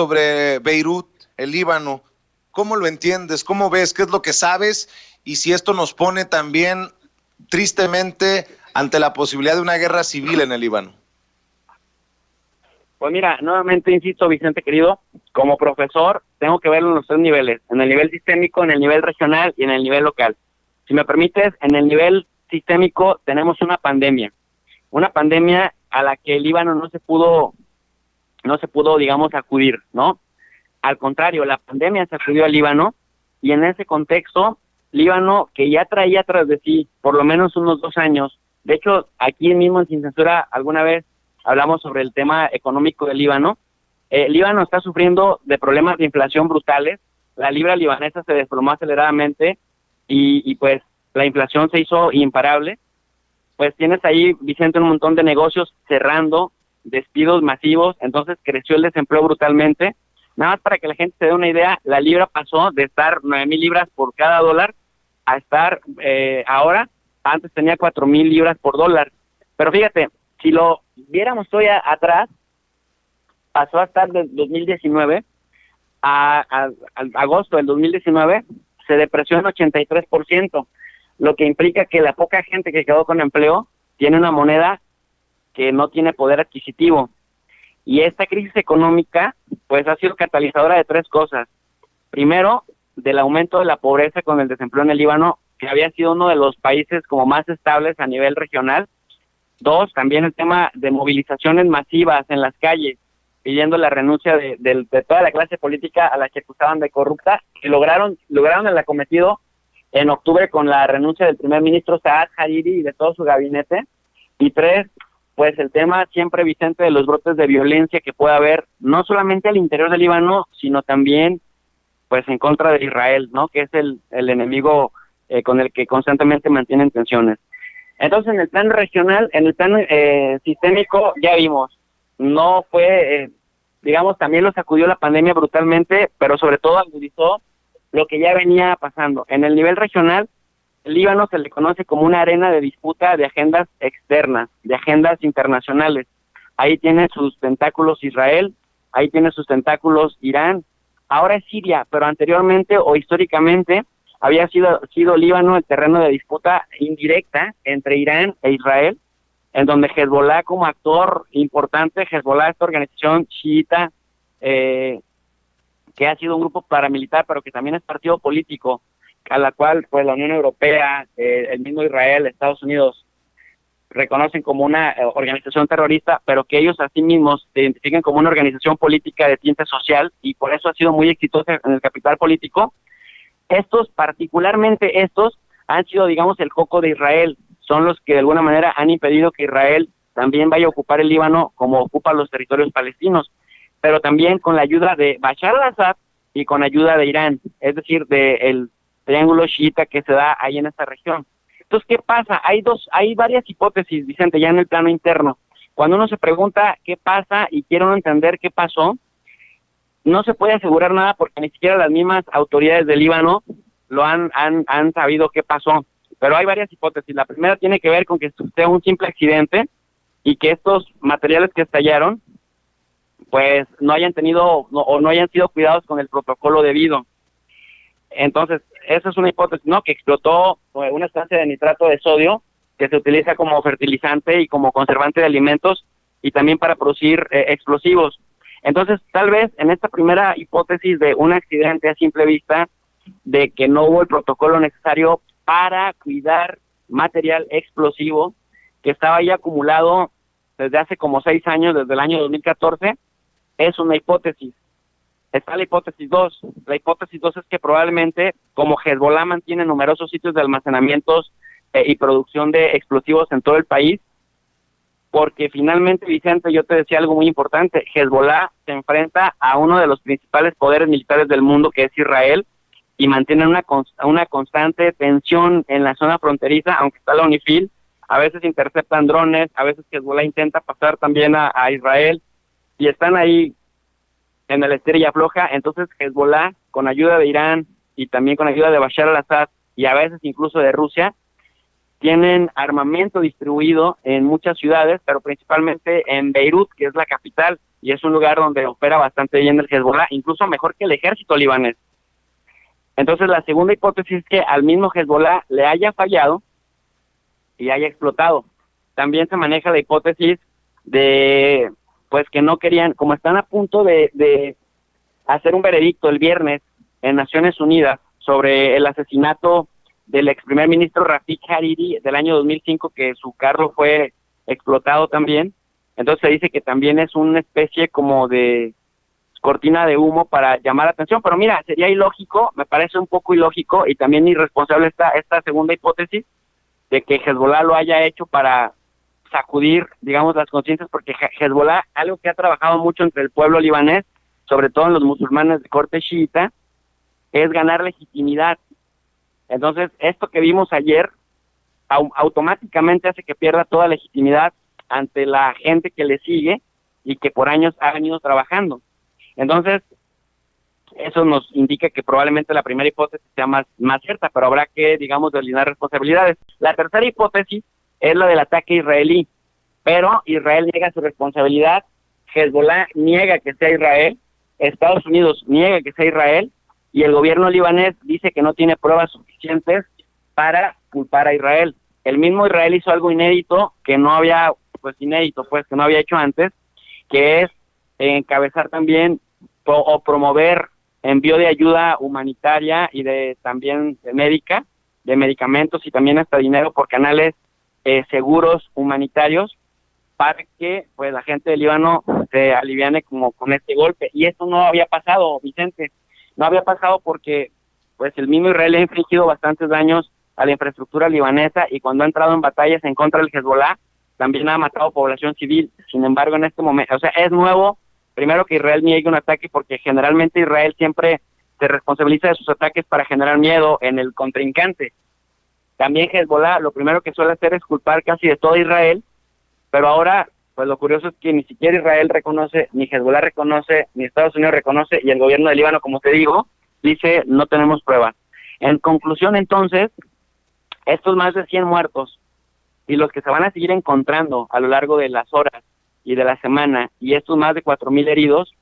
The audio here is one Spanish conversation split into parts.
sobre Beirut, el Líbano. ¿Cómo lo entiendes? ¿Cómo ves? ¿Qué es lo que sabes? Y si esto nos pone también tristemente ante la posibilidad de una guerra civil en el Líbano. Pues mira, nuevamente insisto, Vicente querido, como profesor tengo que verlo en los tres niveles, en el nivel sistémico, en el nivel regional y en el nivel local. Si me permites, en el nivel sistémico tenemos una pandemia a la que el Líbano no se pudo, digamos, acudir, ¿no? Al contrario, la pandemia se acudió al Líbano y en ese contexto, Líbano, que ya traía tras de sí por lo menos unos 2 años, de hecho, aquí mismo en Sin Censura alguna vez hablamos sobre el tema económico del Líbano. Líbano está sufriendo de problemas de inflación brutales, la libra libanesa se desplomó aceleradamente y pues la inflación se hizo imparable. Pues tienes ahí, Vicente, un montón de negocios cerrando, despidos masivos, entonces creció el desempleo brutalmente. Nada más para que la gente se dé una idea, la libra pasó de estar 9,000 libras por cada dólar a estar ahora, antes tenía 4,000 libras por dólar. Pero fíjate, si lo viéramos hoy atrás, pasó a estar del 2019 a agosto del 2019, se depreció en 83%, lo que implica que la poca gente que quedó con empleo tiene una moneda que no tiene poder adquisitivo. Y esta crisis económica, pues ha sido catalizadora de 3 cosas. Primero, del aumento de la pobreza con el desempleo en el Líbano, que había sido uno de los países como más estables a nivel regional. 2, también el tema de movilizaciones masivas en las calles, pidiendo la renuncia de toda la clase política a la que acusaban de corrupta, que lograron el acometido en octubre con la renuncia del primer ministro Saad Hariri y de todo su gabinete. Y 3, pues el tema siempre, Vicente, de los brotes de violencia que puede haber, no solamente al interior del Líbano, sino también pues en contra de Israel, ¿no? Que es el enemigo con el que constantemente mantienen tensiones. Entonces, en el plan regional, en el plan sistémico, ya vimos, no fue, digamos, también lo sacudió la pandemia brutalmente, pero sobre todo agudizó lo que ya venía pasando. En el nivel regional, el Líbano se le conoce como una arena de disputa de agendas externas, de agendas internacionales. Ahí tiene sus tentáculos Israel, ahí tiene sus tentáculos Irán, ahora es Siria, pero anteriormente o históricamente había sido Líbano el terreno de disputa indirecta entre Irán e Israel, en donde Hezbollah como actor importante, Hezbollah, esta organización chiita, que ha sido un grupo paramilitar, pero que también es partido político, a la cual pues la Unión Europea, el mismo Israel, Estados Unidos, reconocen como una organización terrorista, pero que ellos a sí mismos se identifican como una organización política de tinte social, y por eso ha sido muy exitosa en el capital político. Particularmente estos, han sido, digamos, el coco de Israel, son los que de alguna manera han impedido que Israel también vaya a ocupar el Líbano como ocupa los territorios palestinos, pero también con la ayuda de Bashar al-Assad y con ayuda de Irán, es decir, del triángulo chiita que se da ahí en esta región. Entonces, ¿qué pasa? Hay varias hipótesis, Vicente, ya en el plano interno. Cuando uno se pregunta qué pasa y quiere uno entender qué pasó, no se puede asegurar nada porque ni siquiera las mismas autoridades del Líbano lo han sabido qué pasó. Pero hay varias hipótesis. La primera tiene que ver con que sea un simple accidente y que estos materiales que estallaron pues no hayan sido cuidados con el protocolo debido. Entonces, esa es una hipótesis, ¿no? Que explotó una estancia de nitrato de sodio que se utiliza como fertilizante y como conservante de alimentos y también para producir explosivos. Entonces, tal vez en esta primera hipótesis de un accidente a simple vista, de que no hubo el protocolo necesario para cuidar material explosivo que estaba ya acumulado desde hace como 6 años, desde el año 2014, es una hipótesis. Está la hipótesis 2. La hipótesis 2 es que probablemente, como Hezbollah mantiene numerosos sitios de almacenamientos y producción de explosivos en todo el país, porque finalmente, Vicente, yo te decía algo muy importante, Hezbollah se enfrenta a uno de los principales poderes militares del mundo, que es Israel, y mantienen una constante tensión en la zona fronteriza, aunque está la UNIFIL, a veces interceptan drones, a veces Hezbollah intenta pasar también a Israel, y están ahí en el estira y afloja. Entonces Hezbollah, con ayuda de Irán y también con ayuda de Bashar al-Assad, y a veces incluso de Rusia, tienen armamento distribuido en muchas ciudades, pero principalmente en Beirut, que es la capital, y es un lugar donde opera bastante bien el Hezbollah, incluso mejor que el ejército libanés. Entonces, la segunda hipótesis es que al mismo Hezbollah le haya fallado y haya explotado. También se maneja la hipótesis de, pues, que no querían, como están a punto de hacer un veredicto el viernes en Naciones Unidas sobre el asesinato del ex primer ministro Rafik Hariri del año 2005, que su carro fue explotado también. Entonces se dice que también es una especie como de cortina de humo para llamar la atención, pero mira, sería ilógico, me parece un poco ilógico y también irresponsable esta segunda hipótesis de que Hezbollah lo haya hecho para sacudir, digamos, las conciencias, porque Hezbollah, algo que ha trabajado mucho entre el pueblo libanés, sobre todo en los musulmanes de corte chiita, es ganar legitimidad. Entonces, esto que vimos ayer automáticamente hace que pierda toda legitimidad ante la gente que le sigue y que por años ha venido trabajando. Entonces, eso nos indica que probablemente la primera hipótesis sea más cierta, pero habrá que, digamos, delinear responsabilidades. La tercera hipótesis es la del ataque israelí, pero Israel niega su responsabilidad, Hezbollah niega que sea Israel, Estados Unidos niega que sea Israel, y el gobierno libanés dice que no tiene pruebas suficientes para culpar a Israel. El mismo Israel hizo algo inédito que no había hecho antes, que es encabezar también o promover envío de ayuda humanitaria y también médica, de medicamentos y también hasta dinero por canales seguros humanitarios, para que pues la gente del Líbano se aliviane como con este golpe. Y esto no había pasado, Vicente. No había pasado porque pues el mismo Israel ha infligido bastantes daños a la infraestructura libanesa, y cuando ha entrado en batallas en contra del Hezbollah también ha matado población civil. Sin embargo, en este momento, o sea, es nuevo, primero, que Israel niegue un ataque, porque generalmente Israel siempre se responsabiliza de sus ataques para generar miedo en el contrincante. También Hezbollah lo primero que suele hacer es culpar casi de todo Israel, pero ahora pues lo curioso es que ni siquiera Israel reconoce, ni Hezbollah reconoce, ni Estados Unidos reconoce, y el gobierno de Líbano, como te digo, dice no tenemos pruebas. En conclusión, entonces, estos más de 100 muertos y los que se van a seguir encontrando a lo largo de las horas y de la semana, y estos más de 4,000 heridos,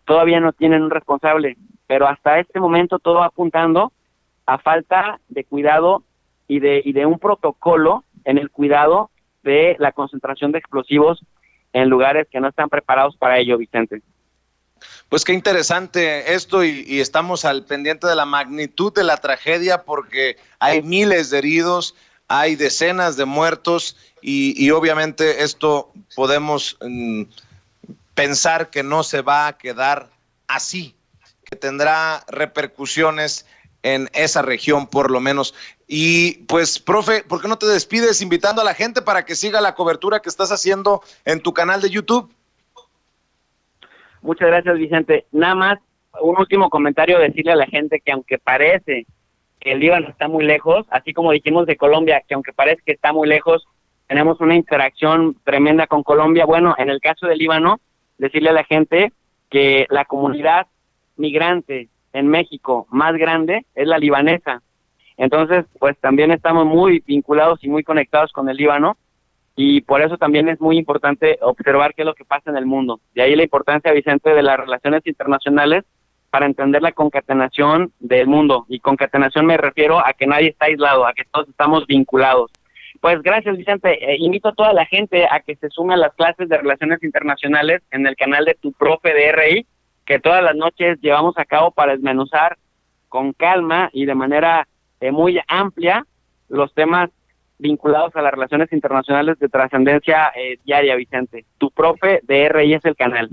todavía no tienen un responsable, pero hasta este momento todo va apuntando a falta de cuidado y de un protocolo en el cuidado de la concentración de explosivos en lugares que no están preparados para ello, Vicente. Pues qué interesante esto, y estamos al pendiente de la magnitud de la tragedia, porque hay miles de heridos, hay decenas de muertos, y obviamente esto podemos pensar que no se va a quedar así, que tendrá repercusiones en esa región por lo menos. Y pues, profe, ¿por qué no te despides invitando a la gente para que siga la cobertura que estás haciendo en tu canal de YouTube? Muchas gracias, Vicente. Nada más, un último comentario, decirle a la gente que aunque parece que el Líbano está muy lejos, así como dijimos de Colombia, que aunque parece que está muy lejos, tenemos una interacción tremenda con Colombia. Bueno, en el caso del Líbano, decirle a la gente que la comunidad migrante en México más grande es la libanesa. Entonces, pues también estamos muy vinculados y muy conectados con el Líbano, y por eso también es muy importante observar qué es lo que pasa en el mundo. De ahí la importancia, Vicente, de las relaciones internacionales para entender la concatenación del mundo. Y concatenación me refiero a que nadie está aislado, a que todos estamos vinculados. Pues gracias, Vicente. Invito a toda la gente a que se sume a las clases de relaciones internacionales en el canal de Tu Profe de RI, que todas las noches llevamos a cabo para desmenuzar con calma y de manera muy amplia los temas vinculados a las relaciones internacionales de trascendencia diaria, Vicente. Tu Profe de RI es el canal.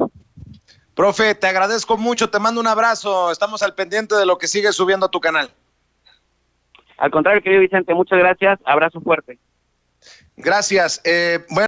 Profe, te agradezco mucho, te mando un abrazo, estamos al pendiente de lo que sigues subiendo a tu canal. Al contrario, querido Vicente, muchas gracias, abrazo fuerte. Gracias. Bueno.